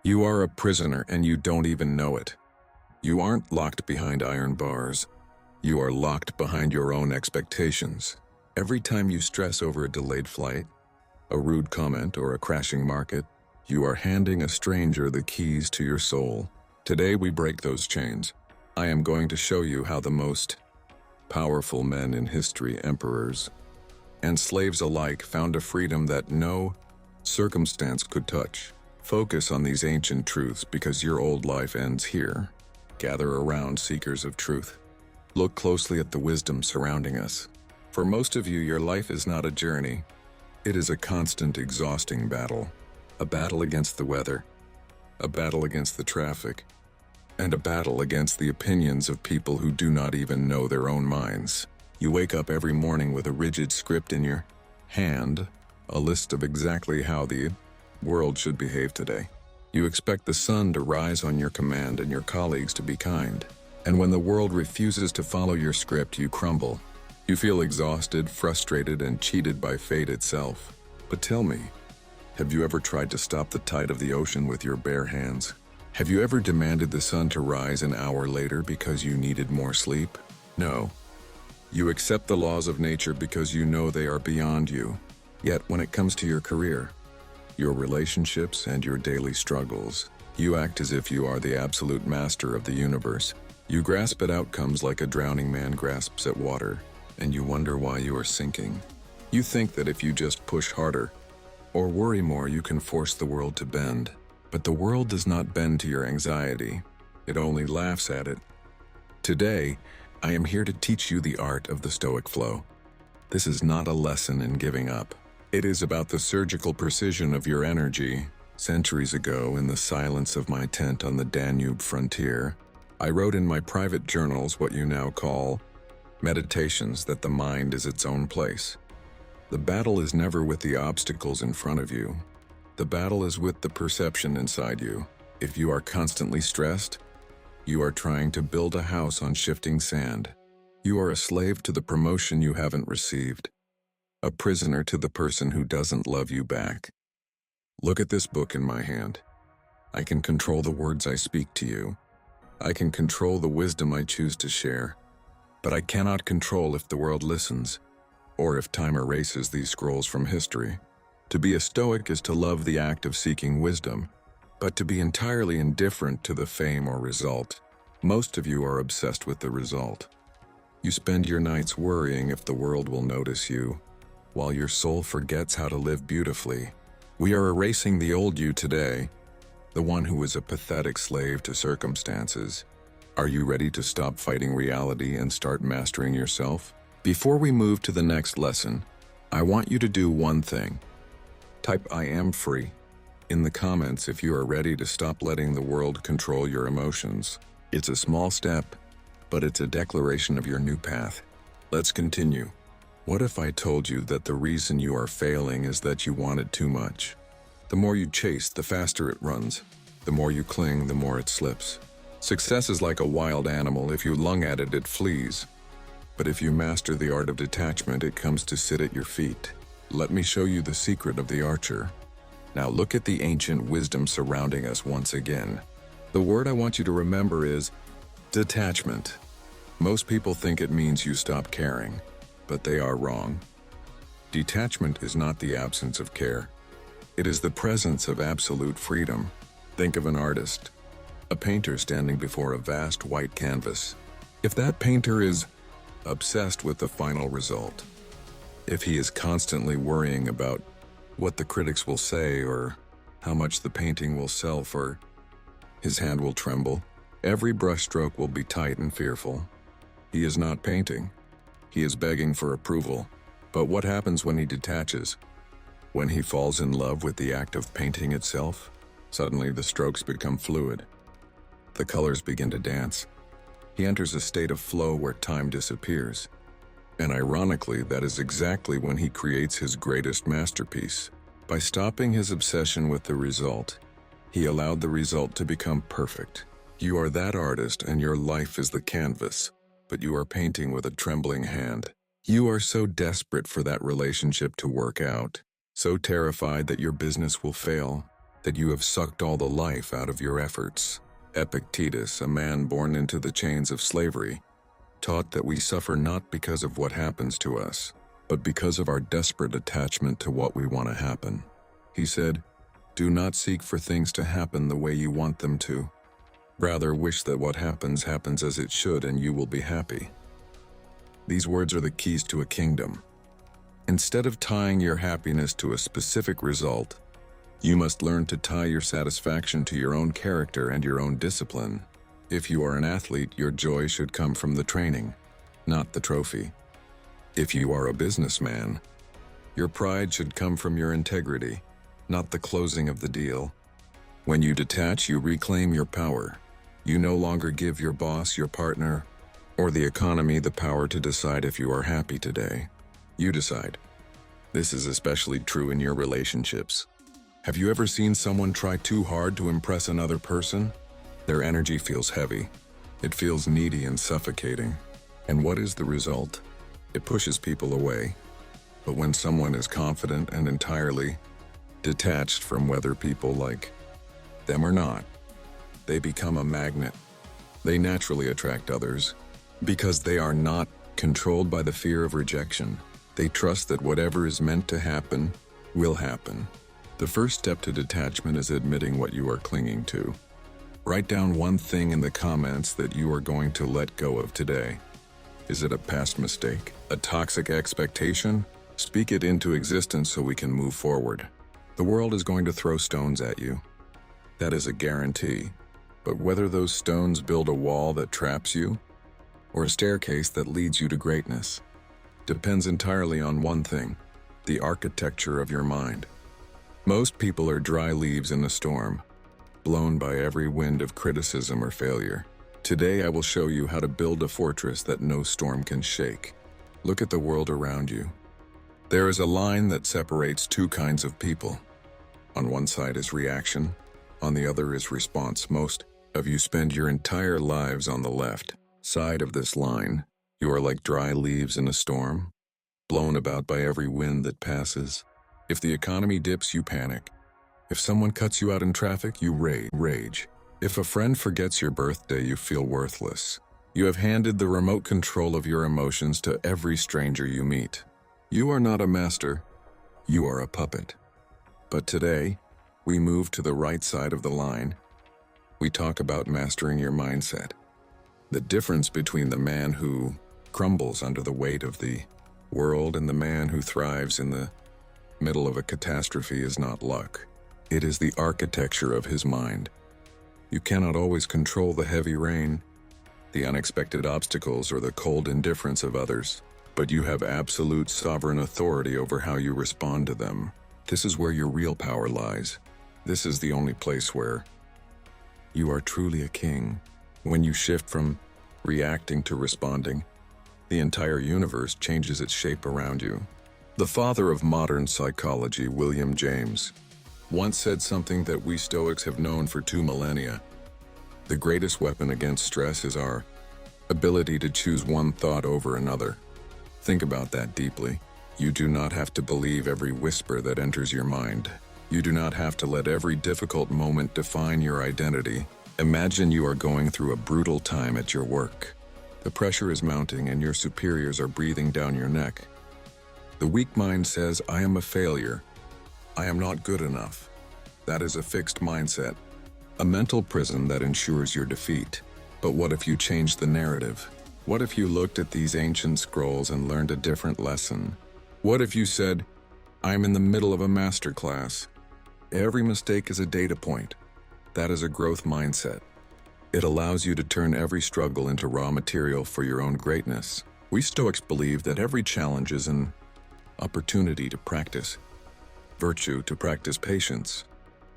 You are a prisoner and you don't even know it. You aren't locked behind iron bars. You are locked behind your own expectations. Every time you stress over a delayed flight, a rude comment, or a crashing market, you are handing a stranger the keys to your soul. Today we break those chains. I am going to show you how the most powerful men in history, emperors, and slaves alike, found a freedom that no circumstance could touch. Focus on these ancient truths because your old life ends here. Gather around, seekers of truth. Look closely at the wisdom surrounding us. For most of you, your life is not a journey. It is a constant, exhausting battle. A battle against the weather, a battle against the traffic, and a battle against the opinions of people who do not even know their own minds. You wake up every morning with a rigid script in your hand, a list of exactly how the world should behave today. You expect the sun to rise on your command and your colleagues to be kind. And when the world refuses to follow your script, you crumble. You feel exhausted, frustrated, and cheated by fate itself. But tell me, have you ever tried to stop the tide of the ocean with your bare hands? Have you ever demanded the sun to rise an hour later because you needed more sleep? No. You accept the laws of nature because you know they are beyond you. Yet when it comes to your career, your relationships, and your daily struggles, you act as if you are the absolute master of the universe. You grasp at outcomes like a drowning man grasps at water, and you wonder why you are sinking. You think that if you just push harder, or worry more, you can force the world to bend. But the world does not bend to your anxiety. It only laughs at it. Today, I am here to teach you the art of the Stoic flow. This is not a lesson in giving up. It is about the surgical precision of your energy. Centuries ago, in the silence of my tent on the Danube frontier, I wrote in my private journals what you now call meditations, that the mind is its own place. The battle is never with the obstacles in front of you. The battle is with the perception inside you. If you are constantly stressed, you are trying to build a house on shifting sand. You are a slave to the promotion you haven't received, a prisoner to the person who doesn't love you back. Look at this book in my hand. I can control the words I speak to you. I can control the wisdom I choose to share. But I cannot control if the world listens, or if time erases these scrolls from history. To be a Stoic is to love the act of seeking wisdom, but to be entirely indifferent to the fame or result. Most of you are obsessed with the result. You spend your nights worrying if the world will notice you, while your soul forgets how to live beautifully. We are erasing the old you today, the one who was a pathetic slave to circumstances. Are you ready to stop fighting reality and start mastering yourself? Before we move to the next lesson, I want you to do one thing. Type "I am free" in the comments if you are ready to stop letting the world control your emotions. It's a small step, but it's a declaration of your new path. Let's continue. What if I told you that the reason you are failing is that you wanted too much? The more you chase, the faster it runs. The more you cling, the more it slips. Success is like a wild animal. If you lung at it, it flees. But if you master the art of detachment, it comes to sit at your feet. Let me show you the secret of the archer. Now look at the ancient wisdom surrounding us once again. The word I want you to remember is detachment. Most people think it means you stop caring, but they are wrong. Detachment is not the absence of care. It is the presence of absolute freedom. Think of an artist, a painter standing before a vast white canvas. If that painter is obsessed with the final result, if he is constantly worrying about what the critics will say or how much the painting will sell for, his hand will tremble. Every brushstroke will be tight and fearful. He is not painting. He is begging for approval. But what happens when he detaches? When he falls in love with the act of painting itself? Suddenly the strokes become fluid. The colors begin to dance. He enters a state of flow where time disappears. And ironically, that is exactly when he creates his greatest masterpiece. By stopping his obsession with the result, he allowed the result to become perfect. You are that artist and your life is the canvas, but you are painting with a trembling hand. You are so desperate for that relationship to work out, so terrified that your business will fail, that you have sucked all the life out of your efforts. Epictetus, a man born into the chains of slavery, taught that we suffer not because of what happens to us, but because of our desperate attachment to what we want to happen. He said, "Do not seek for things to happen the way you want them to. Rather, wish that what happens happens as it should, and you will be happy." These words are the keys to a kingdom. Instead of tying your happiness to a specific result, you must learn to tie your satisfaction to your own character and your own discipline. If you are an athlete, your joy should come from the training, not the trophy. If you are a businessman, your pride should come from your integrity, not the closing of the deal. When you detach, you reclaim your power. You no longer give your boss, your partner, or the economy the power to decide if you are happy today. You decide. This is especially true in your relationships. Have you ever seen someone try too hard to impress another person? Their energy feels heavy. It feels needy and suffocating. And what is the result? It pushes people away. But when someone is confident and entirely detached from whether people like them or not, they become a magnet. They naturally attract others because they are not controlled by the fear of rejection. They trust that whatever is meant to happen will happen. The first step to detachment is admitting what you are clinging to. Write down one thing in the comments that you are going to let go of today. Is it a past mistake? A toxic expectation? Speak it into existence so we can move forward. The world is going to throw stones at you. That is a guarantee. But whether those stones build a wall that traps you or a staircase that leads you to greatness depends entirely on one thing: the architecture of your mind. Most people are dry leaves in a storm, blown by every wind of criticism or failure. Today I will show you how to build a fortress that no storm can shake. Look at the world around you. There is a line that separates two kinds of people. On one side is reaction, on the other is response. Most of you spend your entire lives on the left side of this line. You are like dry leaves in a storm, blown about by every wind that passes. If the economy dips, you panic. If someone cuts you out in traffic, you rage. If a friend forgets your birthday, you feel worthless. You have handed the remote control of your emotions to every stranger you meet. You are not a master, you are a puppet. But today, we move to the right side of the line. We talk about mastering your mindset. The difference between the man who crumbles under the weight of the world and the man who thrives in the middle of a catastrophe is not luck. It is the architecture of his mind. You cannot always control the heavy rain, the unexpected obstacles, or the cold indifference of others, but you have absolute sovereign authority over how you respond to them. This is where your real power lies. This is the only place where you are truly a king. When you shift from reacting to responding, the entire universe changes its shape around you. The father of modern psychology, William James, once said something that we Stoics have known for 2 millennia. The greatest weapon against stress is our ability to choose one thought over another. Think about that deeply. You do not have to believe every whisper that enters your mind. You do not have to let every difficult moment define your identity. Imagine you are going through a brutal time at your work. The pressure is mounting and your superiors are breathing down your neck. The weak mind says, "I am a failure. I am not good enough." That is a fixed mindset, a mental prison that ensures your defeat. But what if you changed the narrative? What if you looked at these ancient scrolls and learned a different lesson? What if you said, "I'm in the middle of a master class. Every mistake is a data point." That is a growth mindset. It allows you to turn every struggle into raw material for your own greatness. We Stoics believe that every challenge is an opportunity to practice virtue, to practice patience,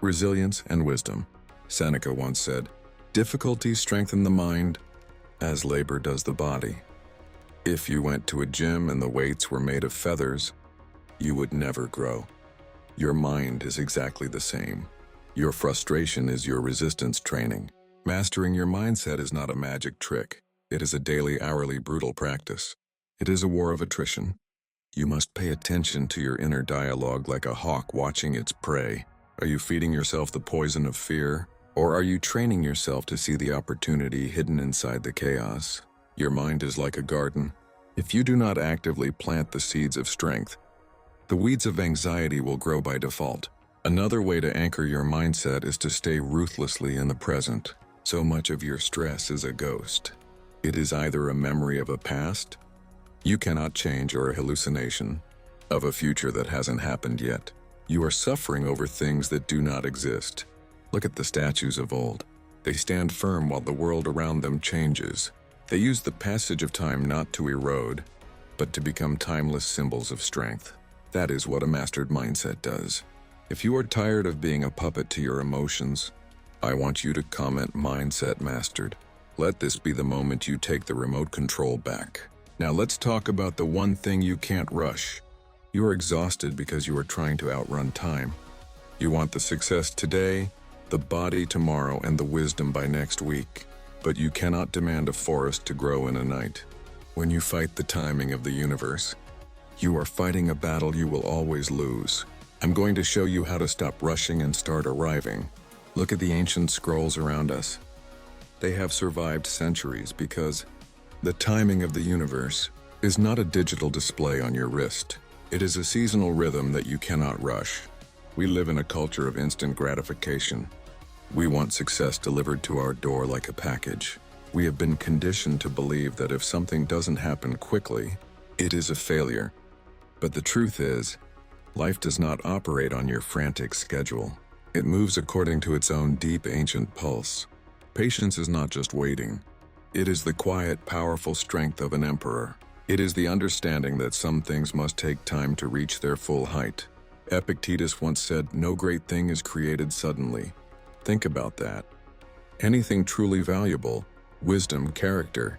resilience, and wisdom. Seneca once said, "Difficulties strengthen the mind as labor does the body." If you went to a gym and the weights were made of feathers, you would never grow. Your mind is exactly the same. Your frustration is your resistance training. Mastering your mindset is not a magic trick. It is a daily, hourly, brutal practice. It is a war of attrition. You must pay attention to your inner dialogue like a hawk watching its prey. Are you feeding yourself the poison of fear? Or are you training yourself to see the opportunity hidden inside the chaos? Your mind is like a garden. If you do not actively plant the seeds of strength, the weeds of anxiety will grow by default. Another way to anchor your mindset is to stay ruthlessly in the present. So much of your stress is a ghost. It is either a memory of a past you cannot change or a hallucination of a future that hasn't happened yet. You are suffering over things that do not exist. Look at the statues of old. They stand firm while the world around them changes. They use the passage of time not to erode, but to become timeless symbols of strength. That is what a mastered mindset does. If you are tired of being a puppet to your emotions, I want you to comment mindset mastered. Let this be the moment you take the remote control back. Now let's talk about the one thing you can't rush. You are exhausted because you are trying to outrun time. You want the success today, the body tomorrow, and the wisdom by next week. But you cannot demand a forest to grow in a night. When you fight the timing of the universe, you are fighting a battle you will always lose. I'm going to show you how to stop rushing and start arriving. Look at the ancient scrolls around us. They have survived centuries because the timing of the universe is not a digital display on your wrist. It is a seasonal rhythm that you cannot rush. We live in a culture of instant gratification. We want success delivered to our door like a package. We have been conditioned to believe that if something doesn't happen quickly, it is a failure. But the truth is, life does not operate on your frantic schedule. It moves according to its own deep ancient pulse. Patience is not just waiting. It is the quiet, powerful strength of an emperor. It is the understanding that some things must take time to reach their full height. Epictetus once said, "No great thing is created suddenly." Think about that. Anything truly valuable, wisdom, character,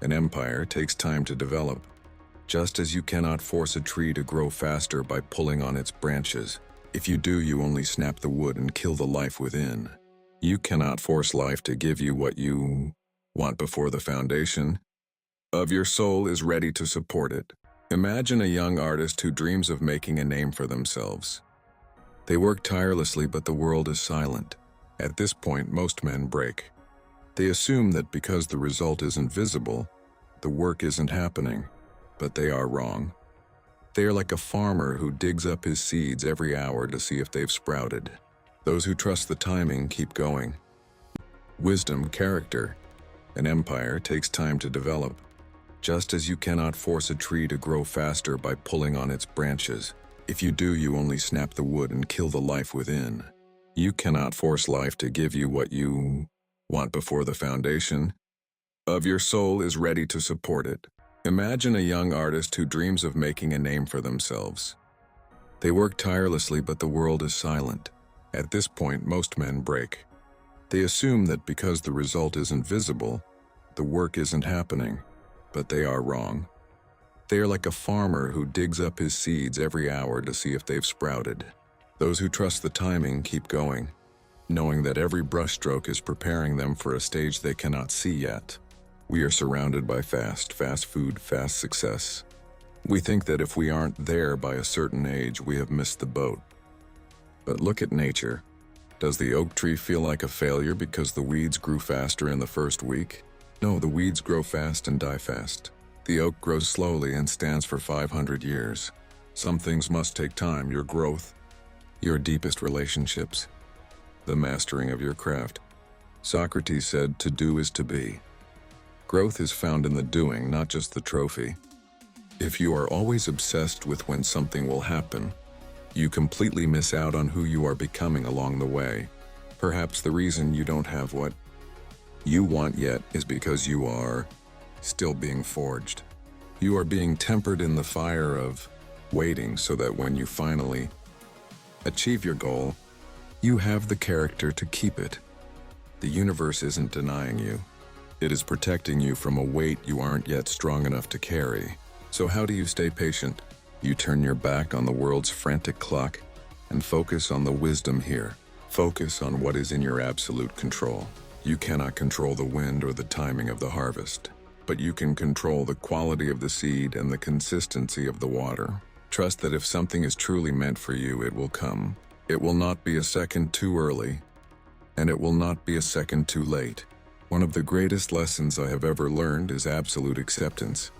an empire takes time to develop. Just as you cannot force a tree to grow faster by pulling on its branches. If you do, you only snap the wood and kill the life within. You cannot force life to give you what you want before the foundation of your soul is ready to support it. Imagine a young artist who dreams of making a name for themselves. They work tirelessly, but the world is silent. At this point, most men break. They assume that because the result isn't visible, the work isn't happening, but they are wrong. They are like a farmer who digs up his seeds every hour to see if they've sprouted. Those who trust the timing keep going. Wisdom, character, an empire takes time to develop. Just as you cannot force a tree to grow faster by pulling on its branches. If you do, you only snap the wood and kill the life within. You cannot force life to give you what you want before the foundation of your soul is ready to support it. Imagine a young artist who dreams of making a name for themselves. They work tirelessly, but the world is silent. At this point, most men break. They assume that because the result isn't visible, the work isn't happening, but they are wrong. They are like a farmer who digs up his seeds every hour to see if they've sprouted. Those who trust the timing keep going, knowing that every brushstroke is preparing them for a stage they cannot see yet. We are surrounded by fast food, fast success. We think that if we aren't there by a certain age, we have missed the boat. But look at nature. Does the oak tree feel like a failure because the weeds grew faster in the first week? No, the weeds grow fast and die fast. The oak grows slowly and stands for 500 years. Some things must take time, your growth, your deepest relationships, the mastering of your craft. Socrates said, "To do is to be." Growth is found in the doing, not just the trophy. If you are always obsessed with when something will happen, you completely miss out on who you are becoming along the way. Perhaps the reason you don't have what you want yet is because you are still being forged. You are being tempered in the fire of waiting so that when you finally achieve your goal, you have the character to keep it. The universe isn't denying you. It is protecting you from a weight you aren't yet strong enough to carry. So how do you stay patient? You turn your back on the world's frantic clock and focus on the wisdom here. Focus on what is in your absolute control. You cannot control the wind or the timing of the harvest, but you can control the quality of the seed and the consistency of the water. Trust that if something is truly meant for you, it will come. It will not be a second too early, and it will not be a second too late. One of the greatest lessons I have ever learned is absolute acceptance.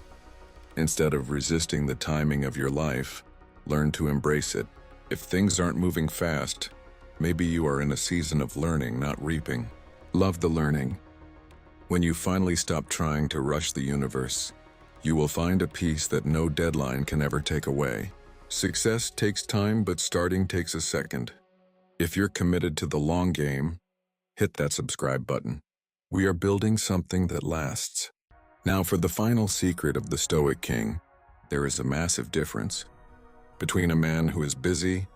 Instead of resisting the timing of your life, learn to embrace it. If things aren't moving fast, maybe you are in a season of learning, not reaping. Love the learning. When you finally stop trying to rush the universe, you will find a peace that no deadline can ever take away. Success takes time, but starting takes a second. If you're committed to the long game, hit that subscribe button. We are building something that lasts. Now for the final secret of the Stoic King, there is a massive difference between a man who is busy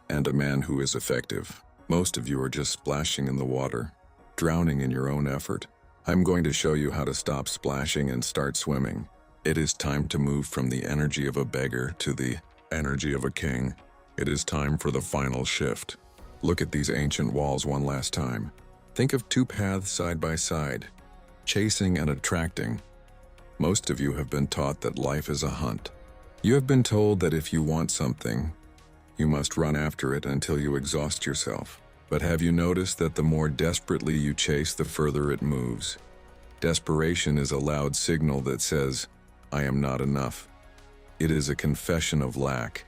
and a man who is effective. Most of you are just splashing in the water, drowning in your own effort. I'm going to show you how to stop splashing and start swimming. It is time to move from the energy of a beggar to the energy of a king. It is time for the final shift. Look at these ancient walls one last time. Think of two paths side by side, chasing and attracting. Most of you have been taught that life is a hunt. You have been told that if you want something, you must run after it until you exhaust yourself. But have you noticed that the more desperately you chase, the further it moves? Desperation is a loud signal that says, I am not enough. It is a confession of lack.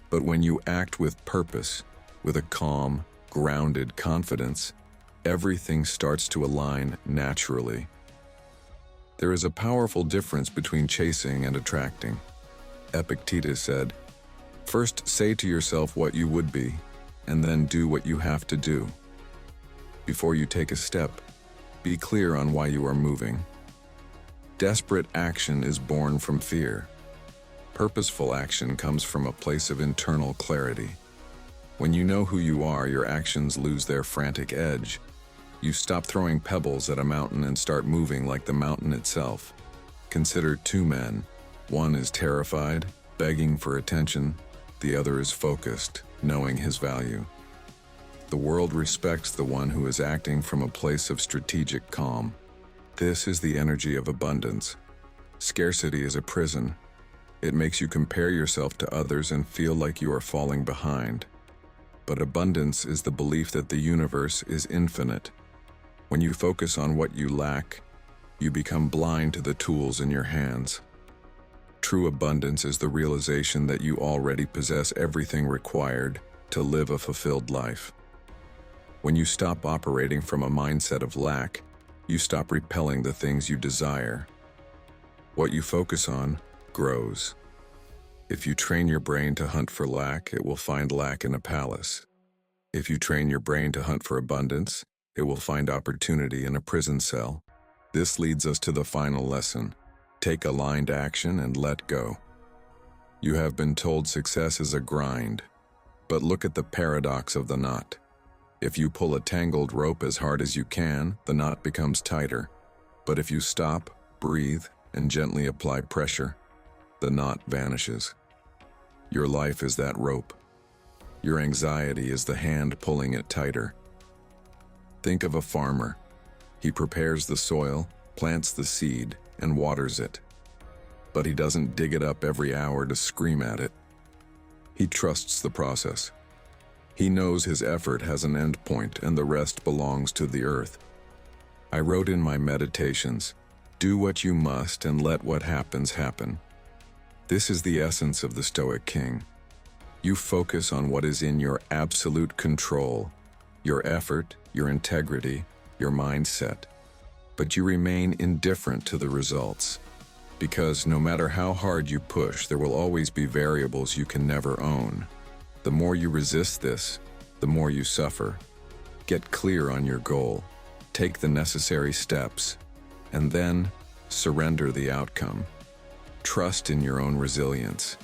But when you act with purpose, with a calm, grounded confidence, everything starts to align naturally. There is a powerful difference between chasing and attracting. Epictetus said, "First say to yourself what you would be, and then do what you have to do. Before you take a step, be clear on why you are moving." Desperate action is born from fear. Purposeful action comes from a place of internal clarity. When you know who you are, your actions lose their frantic edge. You stop throwing pebbles at a mountain and start moving like the mountain itself. Consider two men. One is terrified, begging for attention. The other is focused, knowing his value. The world respects the one who is acting from a place of strategic calm. This is the energy of abundance. Scarcity is a prison. It makes you compare yourself to others and feel like you are falling behind. But abundance is the belief that the universe is infinite. When you focus on what you lack, you become blind to the tools in your hands. True abundance is the realization that you already possess everything required to live a fulfilled life. When you stop operating from a mindset of lack, you stop repelling the things you desire. What you focus on grows. If you train your brain to hunt for lack, it will find lack in a palace. If you train your brain to hunt for abundance, it will find opportunity in a prison cell. This leads us to the final lesson. Take aligned action and let go. You have been told success is a grind, but look at the paradox of the knot. If you pull a tangled rope as hard as you can, the knot becomes tighter. But if you stop, breathe, and gently apply pressure, the knot vanishes. Your life is that rope. Your anxiety is the hand pulling it tighter. Think of a farmer. He prepares the soil, plants the seed, and waters it. But he doesn't dig it up every hour to scream at it. He trusts the process. He knows his effort has an end point and the rest belongs to the earth. I wrote in my meditations, "Do what you must and let what happens happen." This is the essence of the Stoic King. You focus on what is in your absolute control, your effort, your integrity, your mindset, but you remain indifferent to the results. Because no matter how hard you push, there will always be variables you can never own. The more you resist this, the more you suffer. Get clear on your goal, take the necessary steps, and then surrender the outcome. Trust in your own resilience.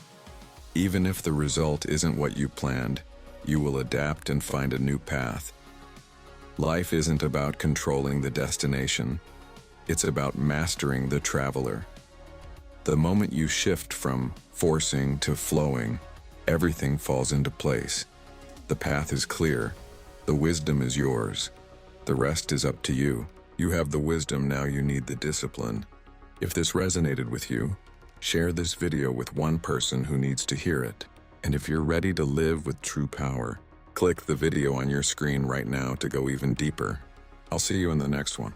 Even if the result isn't what you planned, you will adapt and find a new path. Life isn't about controlling the destination. It's about mastering the traveler. The moment you shift from forcing to flowing, everything falls into place. The path is clear. The wisdom is yours. The rest is up to you. You have the wisdom, now you need the discipline. If this resonated with you, share this video with one person who needs to hear it. And if you're ready to live with true power, Click the video on your screen right now to go even deeper. I'll see you in the next one.